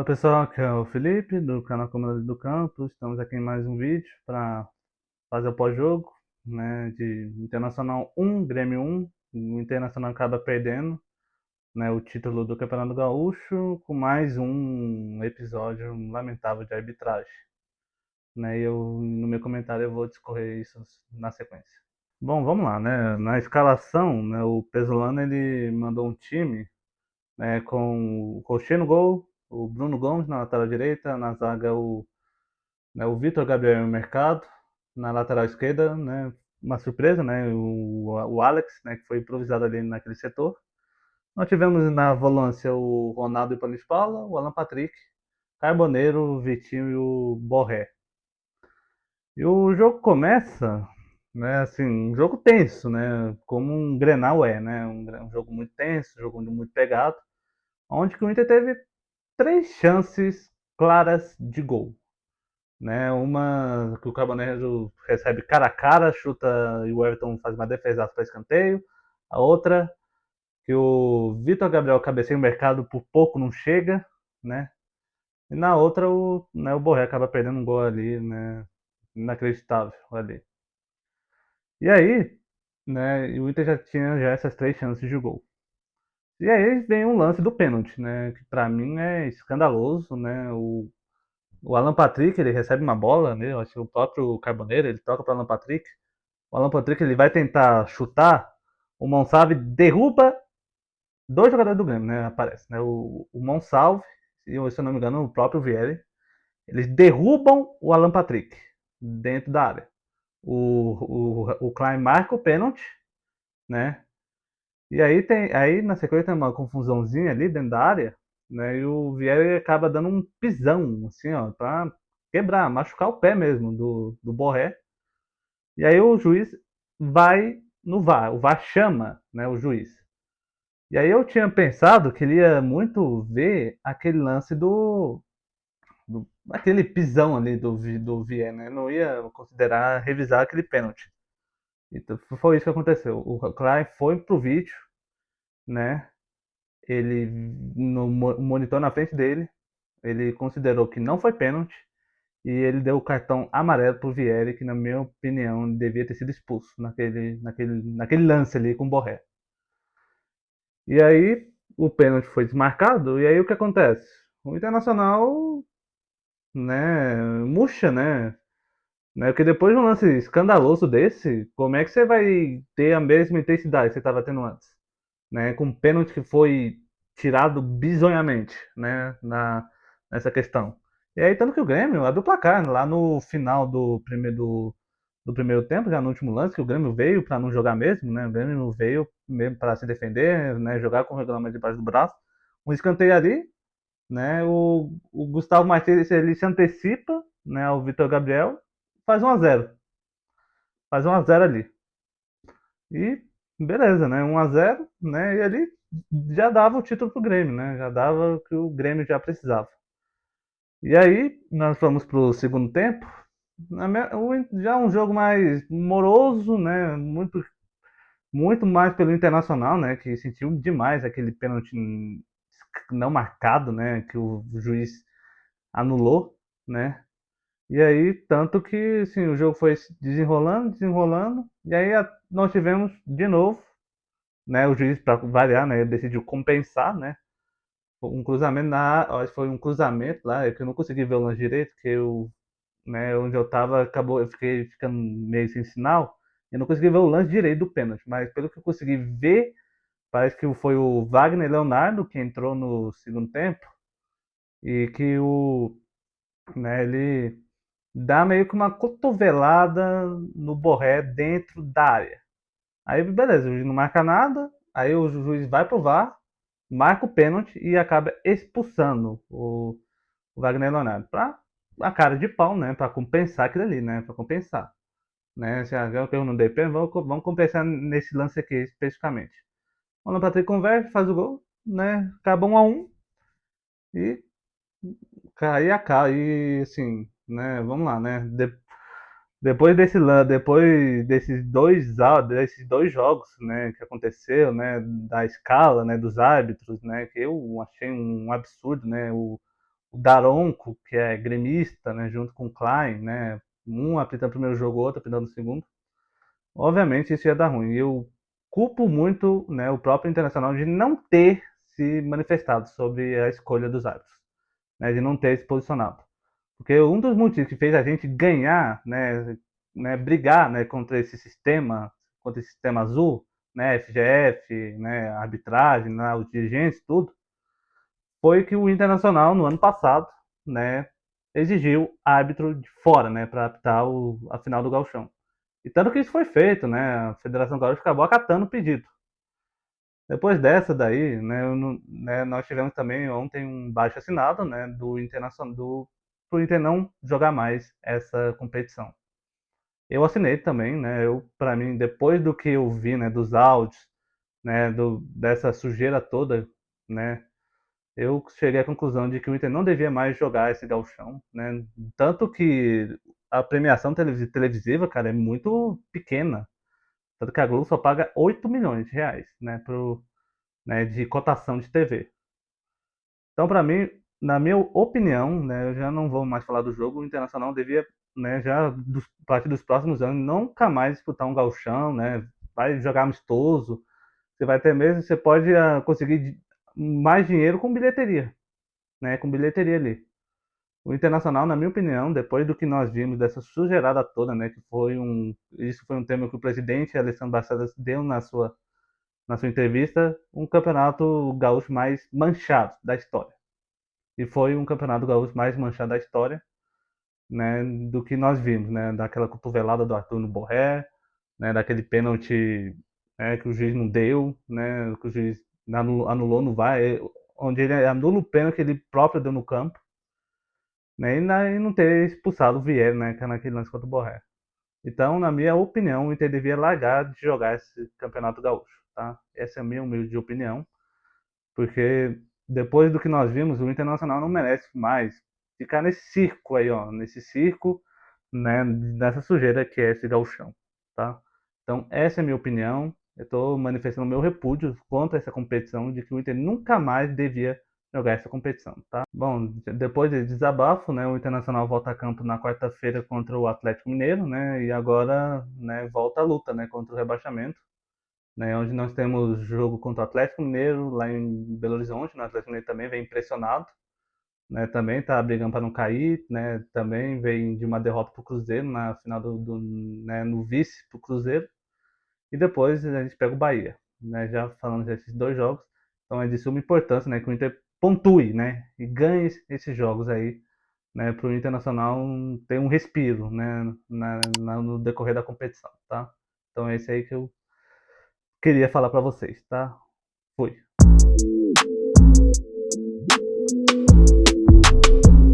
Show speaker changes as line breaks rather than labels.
Fala pessoal, aqui é o Felipe do canal Comandante do Campo. Estamos aqui em mais um vídeo para fazer o pós-jogo, né, de Internacional 1, Grêmio 1. O Internacional acaba perdendo, né, o título do Campeonato Gaúcho com mais um episódio lamentável de arbitragem, né? E no meu comentário eu vou discorrer isso na sequência. Bom, vamos lá, né? Na escalação, né, o Pesolano ele mandou um time, né, com o Rocher no gol, o Bruno Gomes na lateral direita, na zaga o Vitor Gabriel no mercado, na lateral esquerda, né, uma surpresa, né, o Alex, né, que foi improvisado ali naquele setor. Nós tivemos na volância o Ronaldo Paula, o Alan Patrick, Carboneiro, o Vitinho e o Borré. E o jogo começa, né, assim, um jogo tenso, né, como um Grenal é, né, um jogo muito tenso, um jogo muito pegado, onde que o Inter teve três chances claras de gol, né? Uma que o Carboneiro recebe cara a cara, chuta e o Everton faz uma defesa para escanteio. A outra que o Vitor Gabriel cabeceia o mercado por pouco não chega, né? E na outra o Borré acaba perdendo um gol ali, né? Inacreditável ali. E aí, né? O Inter já tinha já essas três chances de gol. E aí vem um lance do pênalti, né? Que para mim é escandaloso, né? O Alan Patrick, ele recebe uma bola, né? Eu acho que o próprio Carboneiro, ele toca para o Alan Patrick. O Alan Patrick, ele vai tentar chutar, o Monsalve derruba dois jogadores do Grêmio, né? Aparece, né? O Monsalve e, se eu não me engano, o próprio Vieri. Eles derrubam o Alan Patrick dentro da área. O Klein marca o pênalti, né? E aí na sequência tem uma confusãozinha ali dentro da área, né? E o Vieri acaba dando um pisão, assim, ó, pra quebrar, machucar o pé mesmo do Borré. E aí o juiz vai no VAR, o VAR chama, né, o juiz. E aí eu tinha pensado que ele ia muito ver aquele lance aquele pisão ali do Vier, né? Não ia considerar revisar aquele pênalti. Então foi isso que aconteceu. O Klein foi pro vídeo, né? Ele no monitor na frente dele, ele considerou que não foi pênalti e ele deu o cartão amarelo pro Vieri, que na minha opinião devia ter sido expulso naquele lance ali com o Borré. E aí o pênalti foi desmarcado, e aí o que acontece? O Internacional, né, murcha, né? Porque depois de um lance escandaloso desse, como é que você vai ter a mesma intensidade que você estava tendo antes? Né? Com um pênalti que foi tirado bizonhamente, né, nessa questão. E aí, tanto que o Grêmio abriu o placar lá no final do primeiro tempo, já no último lance, que o Grêmio veio para não jogar mesmo, né? O Grêmio veio mesmo para se defender, né? Jogar com o regulamento debaixo do braço. Um escanteio ali, né? O Gustavo Martins ele se antecipa, né? Ao Vitor Gabriel, faz 1-0, faz 1-0 ali. E beleza, né? 1-0, né? E ali já dava o título pro Grêmio, né? Já dava o que o Grêmio já precisava. E aí nós vamos pro segundo tempo, já um jogo mais moroso, né? Muito mais pelo Internacional, né? Que sentiu demais aquele pênalti não marcado, né? Que o juiz anulou, né? E aí, tanto que assim, o jogo foi se desenrolando, desenrolando, e aí nós tivemos de novo, né? O juiz, para variar, né? Ele decidiu compensar, né? Um cruzamento foi um cruzamento lá, que eu não consegui ver o lance direito, que eu, né, onde eu tava, acabou, eu fiquei ficando meio sem sinal, eu não consegui ver o lance direito do pênalti, mas pelo que eu consegui ver, parece que foi o Wagner Leonardo que entrou no segundo tempo e que né, ele dá meio que uma cotovelada no Borré dentro da área. Aí beleza, o juiz não marca nada, aí o juiz vai pro VAR, marca o pênalti e acaba expulsando o Wagner Leonardo pra a cara de pau, né, para compensar aquilo ali, né, para compensar, né, se eu não dei pênalti, vamos compensar nesse lance aqui especificamente. O Alan Patrick converte, faz o gol, né, acaba 1-1 e aí acaba, e assim, né, vamos lá, né, depois desses dois jogos, né, que aconteceu, né, da escala, né, dos árbitros, né, que eu achei um absurdo, né, o Daronco, que é gremista, né, junto com o Klein, né, um apitando o primeiro jogo, outro apitando o segundo, obviamente isso ia dar ruim. E eu culpo muito, né, o próprio Internacional de não ter se manifestado sobre a escolha dos árbitros, né, de não ter se posicionado. Porque um dos motivos que fez a gente ganhar, né, brigar, né, contra esse sistema azul, né, FGF, né, arbitragem, né, os dirigentes, tudo, foi que o Internacional, no ano passado, né, exigiu árbitro de fora, né, para apitar a final do Gauchão. E tanto que isso foi feito, né, a Federação Gaúcha acabou acatando o pedido. Depois dessa daí, né, nós tivemos também ontem um baixo assinado, né, do Internacional, pro Inter não jogar mais essa competição. Eu assinei também, né, para mim, depois do que eu vi, né, dos áudios, né, dessa sujeira toda, né, eu cheguei à conclusão de que o Inter não devia mais jogar esse gauchão, né, tanto que a premiação televisiva, cara, é muito pequena, tanto que a Globo só paga 8 milhões de reais, né, né, de cotação de TV. Então, para mim, na minha opinião, né, eu já não vou mais falar do jogo, o Internacional devia, né, já a partir dos próximos anos, nunca mais disputar um gauchão, né, vai jogar amistoso, você vai ter mesmo, você pode conseguir mais dinheiro com bilheteria, né, com bilheteria ali. O Internacional, na minha opinião, depois do que nós vimos dessa sujeirada toda, né, que isso foi um tema que o presidente Alessandro Barcelos deu na sua entrevista, um campeonato gaúcho mais manchado da história. E foi um campeonato gaúcho mais manchado da história, né, do que nós vimos, né, daquela cotovelada do Arthur no Borré, né, daquele pênalti, né, que o juiz não deu, né, que o juiz anulou no VAR, onde ele anula o pênalti que ele próprio deu no campo, né, e não ter expulsado o Vieira, né, que é naquele lance contra o Borré. Então, na minha opinião, o Inter devia largar de jogar esse campeonato gaúcho, tá? Essa é a minha humilde opinião, porque depois do que nós vimos, o Internacional não merece mais ficar nesse circo aí, ó, nesse circo, né, nessa sujeira que é esse gauchão, tá? Então, essa é a minha opinião. Eu estou manifestando meu repúdio contra essa competição, de que o Inter nunca mais devia jogar essa competição, tá? Bom, depois desse desabafo, né, o Internacional volta a campo na quarta-feira contra o Atlético Mineiro, né, e agora, né, volta a luta, né, contra o rebaixamento, né, onde nós temos jogo contra o Atlético Mineiro, lá em Belo Horizonte, né, o Atlético Mineiro também vem impressionado, né, também está brigando para não cair, né, também vem de uma derrota para o Cruzeiro na final né, no vice para o Cruzeiro, e depois a gente pega o Bahia, né, já falando desses dois jogos, então é de suma importância, né, que o Inter pontue, né, e ganhe esses jogos aí, né, para o Internacional ter um respiro, né, no decorrer da competição, tá? Então é isso aí que eu queria falar para vocês, tá? Fui.